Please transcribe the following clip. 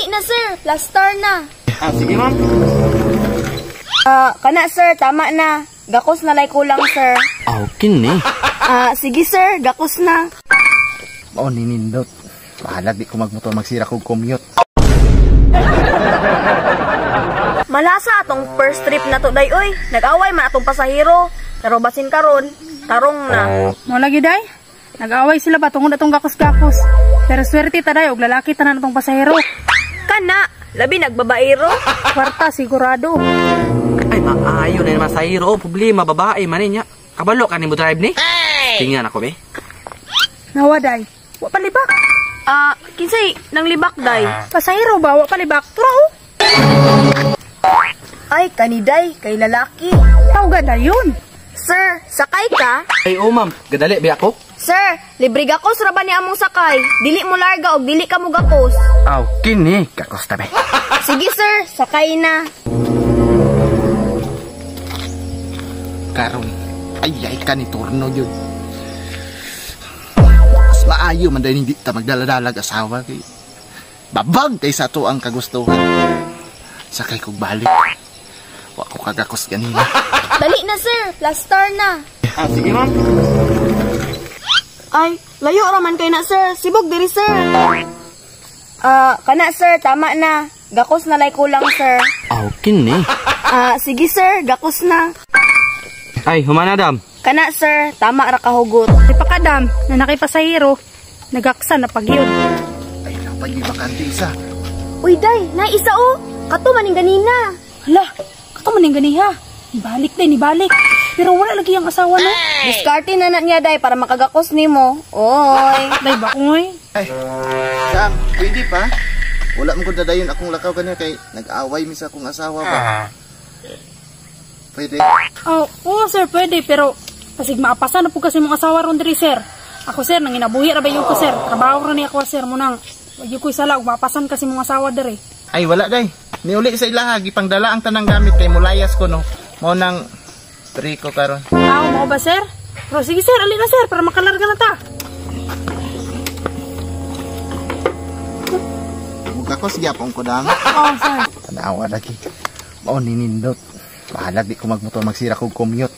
na sir, plaster na. Sige ma'am. Kana sir, tama na. Gakos na lay kulang sir. Okay ni. Sige sir, gakos na. Mao ni nindot. Bahala di ko magmotor magsira kog commute. Malasa atong first trip na to day oy. Nag-away man atong pasahero. Pero basin karon, tarong na. Mo lagi day. Nag-away sila ba tungod atong gakos-gakos. Pero swerte ta day og lalaki tanan atong pasahero. Kana, labi nagbabaero. Kwarta sigurado. Ay maayo na naman sa hiro. Problema babae man niya. Kabalo ka ni mo drive ni? Tingnan ako be. Nawa day. Wa palibak. Kinsay nang libak day. Pasahero ba wa palibak? Turo. Ay, kaniday, kay lalaki. Tawga dayon. Sir, sakay ka? Ay oh ma'am, gadali be ako. Sir, libre gakos ra ba ni among sakay? Dili mo larga og dili ka mo gakos. Aw, kini kakos ta be. Sige sir, sakay na. Karon, ay ka ni turno yun. Mas maayo man dahil hindi ta magdala-dalag asawa kay babag kay sa to ang kagustuhan. Sakay kog balik. Wa ko kagakos ganina. Dali na sir, plaster na. Sige ma'am. Ay, layo raman kay na sir. Sibog diri sir. Kana sir, tama na. Gakos na lay kulang sir. Okay ni. Sige sir, gakos na. Ay, humana dam. Kana sir, tama ra kahugot. Di pa kadam na nakipasahero. Nagaksa na pagyud. Ay, napay bakante isa. Uy day, naisa o. Kato maning ganina. Hala, kato maning ganiha. Ibalik day, ibalik. Pero wala lagi ang asawa no. Diskarte na na niya day para makagakos nimo. Oy. Day ba koy? Ay, Sam, pwede pa? Wala mo ko dadayon akong lakaw kanya kay nag-away mi sa akong asawa ba? Pwede? Oo sir, pwede. Pero pasig maapasan na po kasi mong asawa ron diri sir. Ako sir, nang inabuhi ra ba yung ko sir. Trabaho ra ni ako sir mo nang. Wag ko isala, maapasan kasi mong asawa diri. Ay, wala day. Niuli sa ilaha, gipangdala ang tanang gamit kay mulayas ko no. Mo nang triko karon. Mo ba sir? Pero sige sir, alin na sir para makalarga na ta. Mugakos gyapon ko dam. Oo sir. Tanawa lagi. Mao ni nindot. Bahala di ko magmotor magsira kog commute.